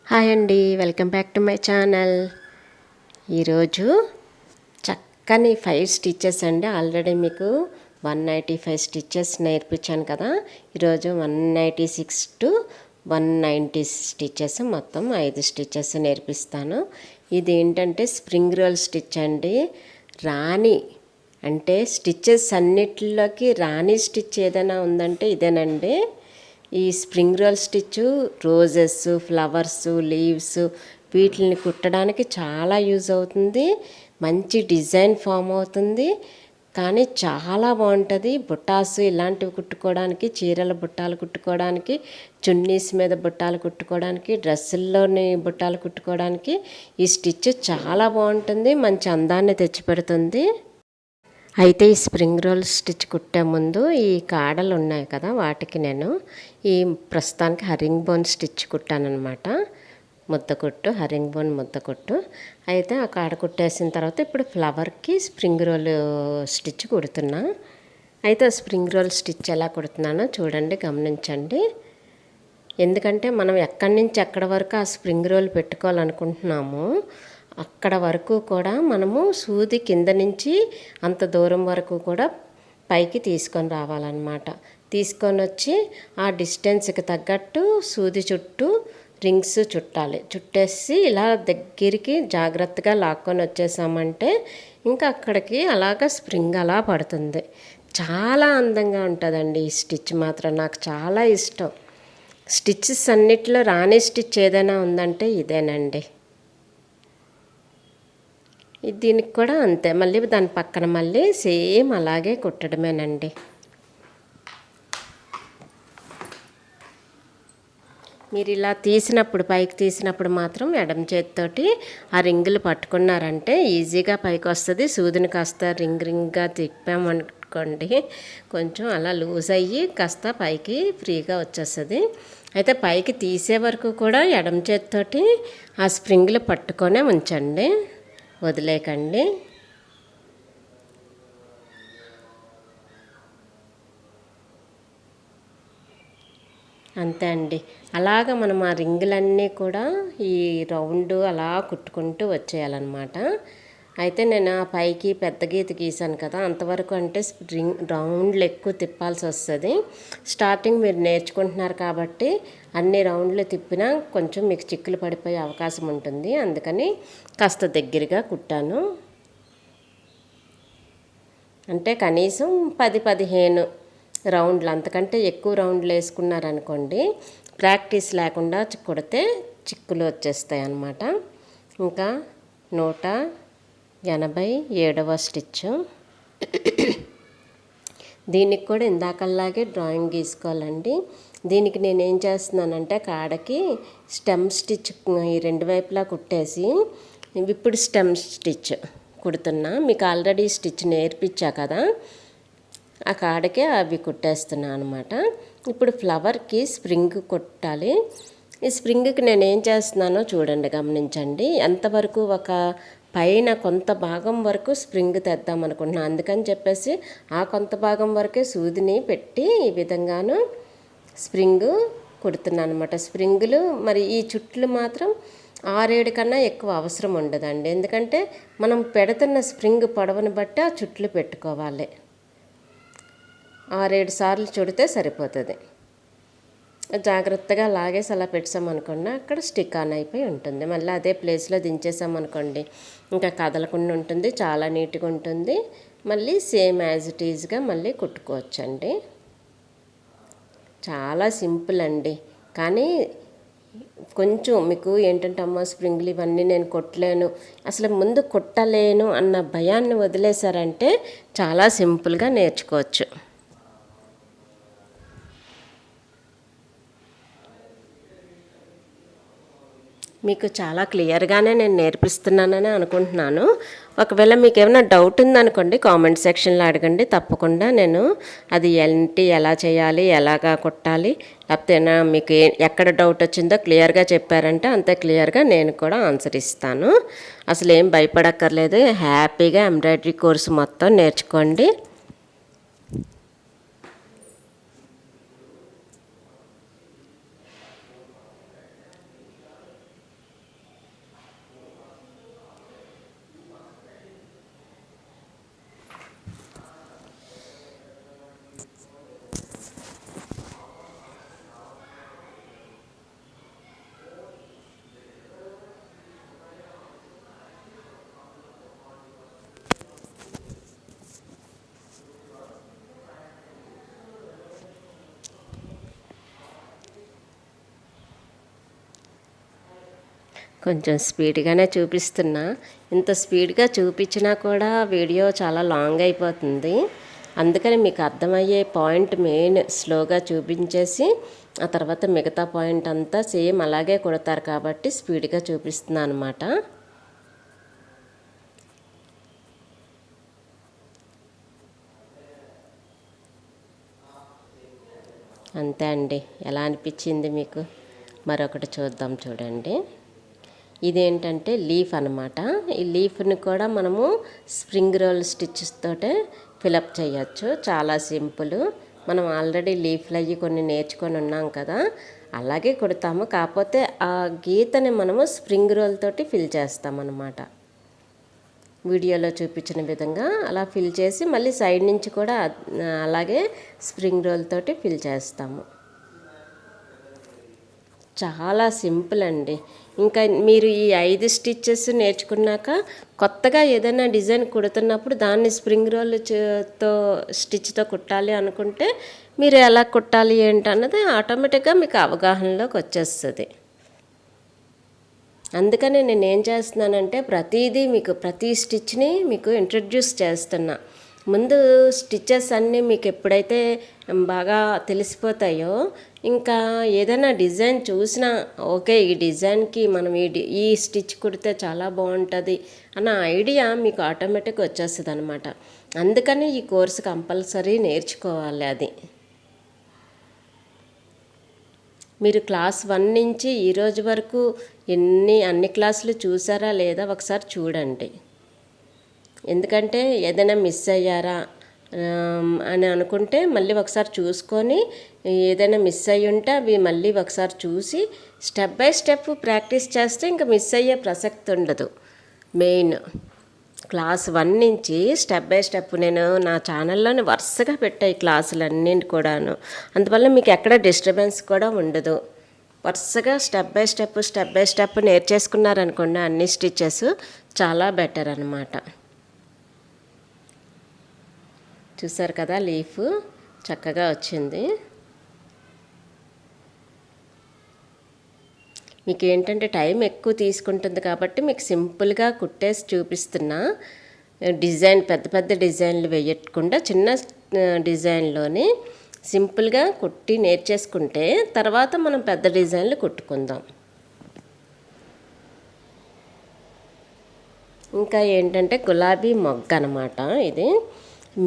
Hi అండి, welcome back to my channel. ఈరోజు చక్కని 5 స్టిచెస్ అండి. ఆల్రెడీ మీకు 195 స్టిచెస్ నేర్పించాను కదా. ఈరోజు 196 టు 190 స్టిచెస్, మొత్తం 5 స్టిచెస్ నేర్పిస్తాను. ఇది ఏంటంటే స్ప్రింగ్ రోల్ స్టిచ్ అండి. రాణి అంటే స్టిచెస్ అన్నిటిలోకి రాణి స్టిచ్ ఏదైనా ఉందంటే ఇదేనండి. ఈ spring roll stitch roses, flowers, leaves వీటిని కుట్టడానికి చాలా యూజ్ అవుతుంది. మంచి డిజైన్ ఫామ్ అవుతుంది, కానీ చాలా బాగుంటుంది. బుట్టాసు ఇలాంటివి కుట్టుకోవడానికి, చీరల బుట్టాలు కుట్టుకోవడానికి, చున్నీస్ మీద బుట్టాలు కుట్టుకోవడానికి, డ్రెస్సుల్లోని బుట్టాలు కుట్టుకోవడానికి ఈ స్టిచ్ చాలా బాగుంటుంది. మంచి అందాన్ని తెచ్చిపెడుతుంది. అయితే ఈ స్ప్రింగ్ రోల్ స్టిచ్ కుట్టే ముందు ఈ కాడలు ఉన్నాయి కదా, వాటికి నేను ఈ ప్రస్తుతానికి హరింగ్ బోన్ స్టిచ్ కుట్టానమాట. ముద్దకుట్టు, హరింగ్ బోన్ ముద్దకుట్టు. అయితే ఆ కాడ కుట్టేసిన తర్వాత ఇప్పుడు ఫ్లవర్కి స్ప్రింగ్ రోల్ స్టిచ్ కుడుతున్నా. అయితే ఆ స్ప్రింగ్ రోల్ స్టిచ్ ఎలా కుడుతున్నానో చూడండి, గమనించండి. ఎందుకంటే మనం ఎక్కడి నుంచి ఎక్కడి వరకు ఆ స్ప్రింగ్ రోల్ పెట్టుకోవాలనుకుంటున్నామో అక్కడ వరకు కూడా మనము సూది కింద నుంచి అంత దూరం వరకు కూడా పైకి తీసుకొని రావాలన్నమాట. తీసుకొని వచ్చి ఆ డిస్టెన్స్కి తగ్గట్టు సూది చుట్టూ రింగ్స్ చుట్టాలి. చుట్టేసి ఇలా దగ్గరికి జాగ్రత్తగా లాక్కొని వచ్చేసామంటే ఇంకా అక్కడికి అలాగ స్ప్రింగ్ అలా పడుతుంది. చాలా అందంగా ఉంటుందండి ఈ స్టిచ్. మాత్రం నాకు చాలా ఇష్టం. స్టిచ్చెస్ అన్నిట్లో రాణి స్టిచ్ ఏదైనా ఉందంటే ఇదేనండి. దీనికి కూడా అంతే, మళ్ళీ దాని పక్కన మళ్ళీ సేమ్ అలాగే కుట్టడమేనండి. మీరు ఇలా తీసినప్పుడు, పైకి తీసినప్పుడు మాత్రం ఎడమ చేతితోటి ఆ రింగులు పట్టుకున్నారంటే ఈజీగా పైకి వస్తుంది. సూదిని కాస్త రింగ్గా తిప్పామనుకోండి, కొంచెం అలా లూజ్ అయ్యి కాస్త పైకి ఫ్రీగా వచ్చేస్తుంది. అయితే పైకి తీసే వరకు కూడా ఎడమ చేతితోటి ఆ స్ప్రింగ్లు పట్టుకొనే ఉంచండి, వదిలేకండి. అంతే అండి. అలాగ మనం ఆ రింగులన్నీ కూడా ఈ రౌండ్ అలా కుట్టుకుంటూ వచ్చేయాలన్నమాట. అయితే నేను ఆ పైకి పెద్ద గీత గీసాను కదా, అంతవరకు అంటే రౌండ్లు ఎక్కువ తిప్పాల్సి వస్తుంది. స్టార్టింగ్ మీరు నేర్చుకుంటున్నారు కాబట్టి అన్ని రౌండ్లు తిప్పినా కొంచెం మీకు చిక్కులు పడిపోయే అవకాశం ఉంటుంది. అందుకని కాస్త దగ్గరగా కుట్టాను. అంటే కనీసం 10-15 రౌండ్లు, అంతకంటే ఎక్కువ రౌండ్లు వేసుకున్నారనుకోండి, ప్రాక్టీస్ లేకుండా కుడితే చిక్కులు వచ్చేస్తాయి అన్నమాట. ఇంకా 187వ స్టిచ్. దీనికి కూడా ఇందాకల్లాగే డ్రాయింగ్ గీసుకోవాలండి. దీనికి నేను ఏం చేస్తున్నానంటే కాడకి స్టెమ్ స్టిచ్ ఈ రెండు వైపులా కుట్టేసి ఇప్పుడు స్టెమ్ స్టిచ్ కుడుతున్నా. మీకు ఆల్రెడీ స్టిచ్ నేర్పించా కదా, ఆ కాడకే అవి కుట్టేస్తున్నా అనమాట. ఇప్పుడు ఫ్లవర్కి స్ప్రింగ్ కుట్టాలి. ఈ స్ప్రింగ్కి నేను ఏం చేస్తున్నానో చూడండి, గమనించండి. ఎంతవరకు ఒక పైన కొంత భాగం వరకు స్ప్రింగ్ తెద్దాం అనుకుంటున్నాను. అందుకని చెప్పేసి ఆ కొంత భాగం వరకే సూదిని పెట్టి ఈ విధంగాను స్ప్రింగ్ కుడుతున్నాను అనమాట. స్ప్రింగులు మరి ఈ చుట్లు మాత్రం 6-7 కన్నా ఎక్కువ అవసరం ఉండదండి. ఎందుకంటే మనం పెడుతున్న స్ప్రింగ్ పొడవును బట్టి ఆ చుట్లు పెట్టుకోవాలి. 6-7 సార్లు చుడితే సరిపోతుంది. జాగ్రత్తగా లాగేసి అలా పెట్టామనుకోండి, అక్కడ స్టిక్ ఆన్ అయిపోయి ఉంటుంది. మళ్ళీ అదే ప్లేస్లో దించేసామనుకోండి, ఇంకా కదలకుండా ఉంటుంది, చాలా నీట్గా ఉంటుంది. మళ్ళీ సేమ్ యాజ్ ఇట్ ఈజ్గా మళ్ళీ కుట్టుకోవచ్చండి. చాలా సింపుల్ అండి. కానీ కొంచెం మీకు ఏంటంటే అమ్మ స్ప్రింగ్లు ఇవన్నీ నేను కొట్టలేను, అసలు ముందు కొట్టలేను అన్న భయాన్ని వదిలేశారంటే చాలా సింపుల్గా నేర్చుకోవచ్చు. మీకు చాలా క్లియర్గానే నేను నేర్పిస్తున్నానని అనుకుంటున్నాను. ఒకవేళ మీకు ఏమైనా డౌట్ ఉందనుకోండి, కామెంట్ సెక్షన్లో అడగండి. తప్పకుండా నేను అది ఎలా చేయాలి, ఎలాగా కుట్టాలి, లేకపోతే మీకు ఎక్కడ డౌట్ వచ్చిందో క్లియర్గా చెప్పారంటే అంతే క్లియర్గా నేను కూడా ఆన్సర్ ఇస్తాను. అసలు ఏం భయపడక్కర్లేదు. హ్యాపీగా ఎంబ్రాయిడరీ కోర్సు మొత్తం నేర్చుకోండి. కొంచెం స్పీడ్గానే చూపిస్తున్నా. ఇంత స్పీడ్గా చూపించినా కూడా వీడియో చాలా లాంగ్ అయిపోతుంది. అందుకని మీకు అర్థమయ్యే పాయింట్ మెయిన్ స్లోగా చూపించేసి ఆ తర్వాత మిగతా పాయింట్ అంతా సేమ్ అలాగే కుడతారు కాబట్టి స్పీడ్గా చూపిస్తున్నాను అనమాట. అంతే అండి. ఎలా అనిపించింది మీకు? మరొకటి చూద్దాం చూడండి. ఇదేంటంటే లీఫ్ అనమాట. ఈ లీఫ్ని కూడా మనము స్ప్రింగ్ రోల్ స్టిచ్చెస్ తోటే ఫిలప్ చేయొచ్చు. చాలా సింపుల్. మనం ఆల్రెడీ లీఫ్లు అయ్యి కొన్ని నేర్చుకొని ఉన్నాం కదా, అలాగే కుడతాము. కాకపోతే ఆ గీతని మనము స్ప్రింగ్ రోల్ తోటి ఫిల్ చేస్తామన్నమాట. వీడియోలో చూపించిన విధంగా అలా ఫిల్ చేసి మళ్ళీ సైడ్ నుంచి కూడా అలాగే స్ప్రింగ్ రోల్ తోటి ఫిల్ చేస్తాము. చాలా సింపుల్ అండి. ఇంకా మీరు ఈ 5 స్టిచ్చెస్ నేర్చుకున్నాక కొత్తగా ఏదైనా డిజైన్ కుడుతున్నప్పుడు దాన్ని స్ప్రింగ్ రోల్ తో స్టిచ్తో కుట్టాలి అనుకుంటే మీరు ఎలా కుట్టాలి ఏంటన్నది ఆటోమేటిక్గా మీకు అవగాహనలోకి వచ్చేస్తుంది. అందుకని నేను ఏం చేస్తున్నానంటే ప్రతిదీ మీకు ప్రతి స్టిచ్ని మీకు ఇంట్రడ్యూస్ చేస్తున్నా. ముందు స్టిచ్చెస్ అన్నీ మీకు ఎప్పుడైతే బాగా తెలిసిపోతాయో ఇంకా ఏదైనా డిజైన్ చూసినా ఓకే ఈ డిజైన్కి మనం ఈ స్టిచ్ కుడితే చాలా బాగుంటుంది అన్న ఐడియా మీకు ఆటోమేటిక్గా వచ్చేస్తుంది అనమాట. అందుకని ఈ కోర్సు కంపల్సరీ నేర్చుకోవాలి. అది మీరు క్లాస్ 1 నుంచి ఈరోజు వరకు అన్ని క్లాసులు చూసారా లేదా ఒకసారి చూడండి. ఎందుకంటే ఏదైనా మిస్ అయ్యారా అని అనుకుంటే మళ్ళీ ఒకసారి చూసుకొని ఏదైనా మిస్ అయ్యి ఉంటే అవి మళ్ళీ ఒకసారి చూసి స్టెప్ బై స్టెప్ ప్రాక్టీస్ చేస్తే ఇంకా మిస్ అయ్యే ప్రసక్తి ఉండదు. మెయిన్ క్లాస్ 1 నుంచి స్టెప్ బై స్టెప్ నేను నా ఛానల్లోని వరుసగా పెట్టాయి క్లాసులన్నీ కూడాను. అందువల్ల మీకు ఎక్కడ డిస్టర్బెన్స్ కూడా ఉండదు. వరుసగా స్టెప్ బై స్టెప్ నేర్చేసుకున్నారనుకోండి అన్ని స్టిచ్చెస్ చాలా బెటర్ అనమాట. చూసారు కదా లీఫ్ చక్కగా వచ్చింది. మీకు ఏంటంటే టైం ఎక్కువ తీసుకుంటుంది కాబట్టి మీకు సింపుల్గా కుట్టేసి చూపిస్తున్నా. డిజైన్ పెద్ద డిజైన్లు వేయకుండా చిన్న డిజైన్లోని సింపుల్గా కుట్టి నేర్చేసుకుంటే తర్వాత మనం పెద్ద డిజైన్లు కుట్టుకుందాం. ఇంకా ఏంటంటే గులాబీ మొగ్గ అనమాట. ఇది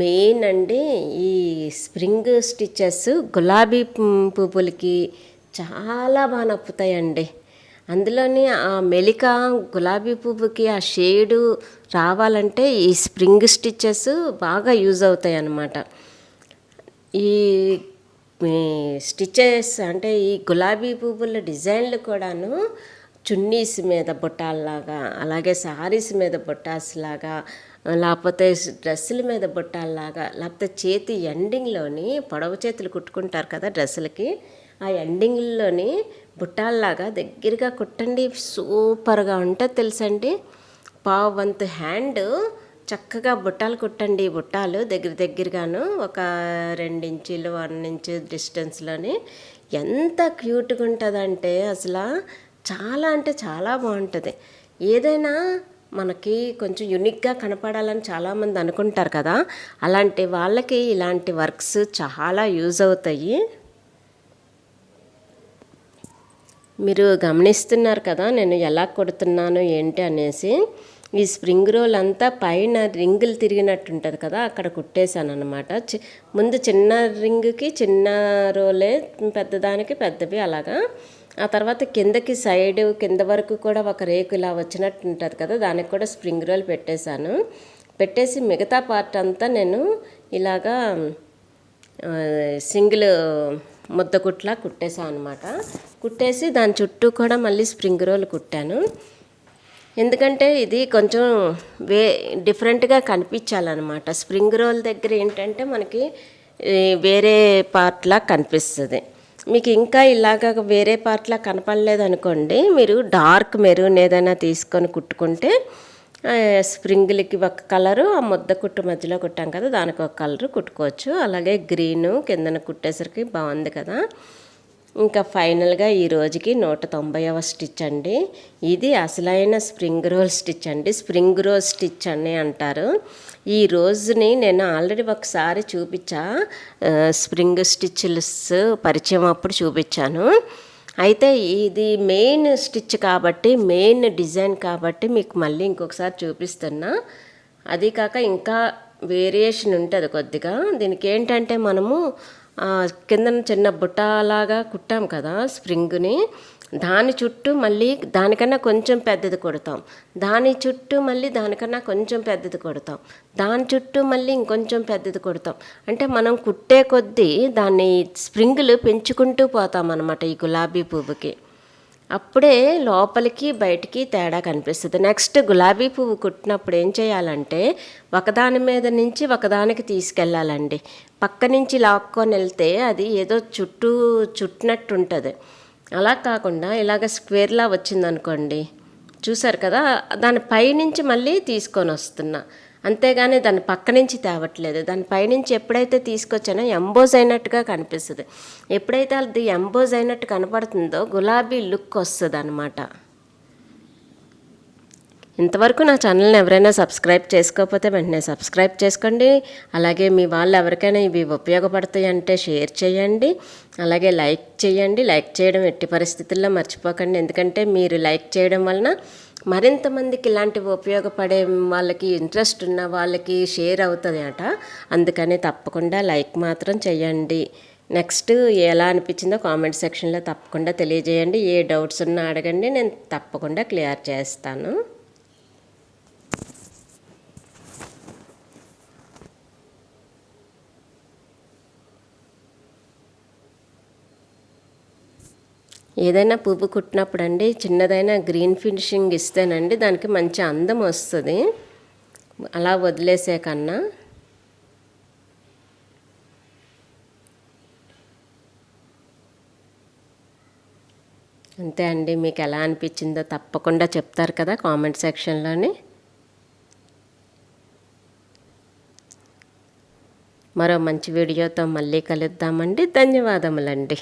మెయిన్ అండి. ఈ స్ప్రింగ్ స్టిచ్చెస్ గులాబీ పువ్వులకి చాలా బాగా నప్పుతాయండి. అందులోని ఆ మెలిక గులాబీ పువ్వుకి ఆ షేడు రావాలంటే ఈ స్ప్రింగ్ స్టిచ్చెస్ బాగా యూజ్ అవుతాయి అన్నమాట. ఈ స్టిచ్చెస్ అంటే ఈ గులాబీ పువ్వుల డిజైన్లు కూడాను చున్నీస్ మీద బుట్టాల్లాగా, అలాగే సారీస్ మీద బుట్టాస్లాగా, లేకపోతే డ్రెస్సుల మీద బుట్టాల్లాగా, లేకపోతే చేతి ఎండింగ్లోని పొడవు చేతులు కుట్టుకుంటారు కదా డ్రెస్సులకి, ఆ ఎండింగ్లోని బుట్టాల్లాగా దగ్గరగా కుట్టండి. సూపర్గా ఉంటుంది తెలుసండి. పావు వంతు హ్యాండ్ చక్కగా బుట్టాలు కుట్టండి. బుట్టాలు దగ్గరగాను ఒక 2 ఇంచులు 1 ఇంచు డిస్టెన్స్లోని ఎంత క్యూట్గా ఉంటుందంటే అసలు చాలా అంటే చాలా బాగుంటుంది. ఏదైనా మనకి కొంచెం యూనిక్గా కనపడాలని చాలామంది అనుకుంటారు కదా, అలాంటి వాళ్ళకి ఇలాంటి వర్క్స్ చాలా యూజ్ అవుతాయి. మీరు గమనిస్తున్నారు కదా నేను ఎలా కుడుతున్నాను ఏంటి అనేసి. ఈ స్ప్రింగ్ రోల్ అంతా పైన రింగులు తిరిగినట్టు ఉంటుంది కదా, అక్కడ కుట్టేశాను అనమాట. ముందు చిన్న రింగ్కి చిన్న రోలే, పెద్దదానికి పెద్దవి అలాగా. ఆ తర్వాత కిందకి సైడ్ కింద వరకు కూడా ఒక రేకు ఇలా వచ్చినట్టు ఉంటుంది కదా, దానికి కూడా స్ప్రింగ్ రోల్ పెట్టేశాను. పెట్టేసి మిగతా పార్ట్ అంతా నేను ఇలాగా సింగిల్ ముద్ద కుట్లా కుట్టేసాను అనమాట. కుట్టేసి దాని చుట్టూ కూడా మళ్ళీ స్ప్రింగ్ రోల్ కుట్టాను. ఎందుకంటే ఇది కొంచెం డిఫరెంట్గా కనిపించాలన్నమాట. స్ప్రింగ్ రోల్ దగ్గర ఏంటంటే మనకి వేరే పార్ట్లా కనిపిస్తుంది. మీకు ఇంకా ఇలాగ వేరే పార్ట్లా కనపడలేదు అనుకోండి, మీరు డార్క్ మెరూన్ ఏదైనా తీసుకొని కుట్టుకుంటే స్ప్రింగ్లకి ఒక కలరు, ఆ ముద్ద కుట్టు మధ్యలో కుట్టాం కదా దానికి ఒక కలరు కుట్టుకోవచ్చు. అలాగే గ్రీను కిందన కుట్టేసరికి బాగుంది కదా. ఇంకా ఫైనల్గా ఈ రోజుకి 190వ స్టిచ్ అండి. ఇది అసలైన స్ప్రింగ్ రోల్ స్టిచ్ అండి. స్ప్రింగ్ రోల్ స్టిచ్ అని అంటారు. ఈ రోజుని నేను ఆల్రెడీ ఒకసారి చూపించా, స్ప్రింగ్ స్టిచ్లెస్ పరిచయం అప్పుడు చూపించాను. అయితే ఇది మెయిన్ స్టిచ్ కాబట్టి, మెయిన్ డిజైన్ కాబట్టి మీకు మళ్ళీ ఇంకొకసారి చూపిస్తున్నా. అది కాక ఇంకా వేరియేషన్ ఉంటుంది కొద్దిగా. దీనికి ఏంటంటే మనము కింద చిన్న బుట్టలాగా కుట్టాం కదా స్ప్రింగ్ని, దాని చుట్టూ మళ్ళీ దానికన్నా కొంచెం పెద్దది కొడతాం, దాని చుట్టూ మళ్ళీ దానికన్నా కొంచెం పెద్దది కొడతాం, దాని చుట్టూ మళ్ళీ ఇంకొంచెం పెద్దది కొడతాం. అంటే మనం కుట్టే కొద్దీ దాన్ని స్ప్రింగులు పెంచుకుంటూ పోతాం అన్నమాట ఈ గులాబీ పువ్వుకి. అప్పుడే లోపలికి బయటికి తేడా కనిపిస్తుంది. నెక్స్ట్ గులాబీ పువ్వు కుట్టినప్పుడు ఏం చేయాలంటే ఒకదాని మీద నుంచి ఒకదానికి తీసుకెళ్ళాలండి. పక్క నుంచి లాక్కొని వెళ్తే అది ఏదో చుట్టినట్టు ఉంటుంది. అలా కాకుండా ఇలాగ స్క్వేర్లా వచ్చిందనుకోండి, చూసారు కదా, దాని పైనుంచి మళ్ళీ తీసుకొని వస్తున్నా, అంతేగాని దాని పక్క నుంచి తేవట్లేదు. దాని పైనుంచి ఎప్పుడైతే తీసుకొచ్చానో ఎంబోజ్ అయినట్టుగా కనిపిస్తుంది. ఎప్పుడైతే అది ఎంబోజ్ అయినట్టు కనపడుతుందో గులాబీ లుక్ వస్తుంది అన్నమాట. ఇంతవరకు నా ఛానల్ని ఎవరైనా సబ్స్క్రైబ్ చేసుకోకపోతే వెంటనే సబ్స్క్రైబ్ చేసుకోండి. అలాగే మీ వాళ్ళు ఎవరికైనా ఇవి ఉపయోగపడతాయి అంటే షేర్ చేయండి. అలాగే లైక్ చేయండి. లైక్ చేయడం ఎట్టి పరిస్థితుల్లో మర్చిపోకండి. ఎందుకంటే మీరు లైక్ చేయడం వలన మరింత మందికి ఇలాంటివి ఉపయోగపడే వాళ్ళకి, ఇంట్రెస్ట్ ఉన్న వాళ్ళకి షేర్ అవుతుంది అట. అందుకని తప్పకుండా లైక్ మాత్రం చేయండి. నెక్స్ట్ ఎలా అనిపించిందో కామెంట్ సెక్షన్లో తప్పకుండా తెలియజేయండి. ఏ డౌట్స్ ఉన్నా అడగండి, నేను తప్పకుండా క్లియర్ చేస్తాను. ఏదైనా పువ్వు కుట్టినప్పుడు అండి చిన్నదైనా గ్రీన్ ఫినిషింగ్ ఇస్తేనండి దానికి మంచి అందం వస్తుంది, అలా వదిలేసే కన్నా. అంతే అండి. మీకు ఎలా అనిపించిందో తప్పకుండా చెప్తారు కదా కామెంట్ సెక్షన్లోని. మరో మంచి వీడియోతో మళ్ళీ కలుద్దామండి. ధన్యవాదములండి.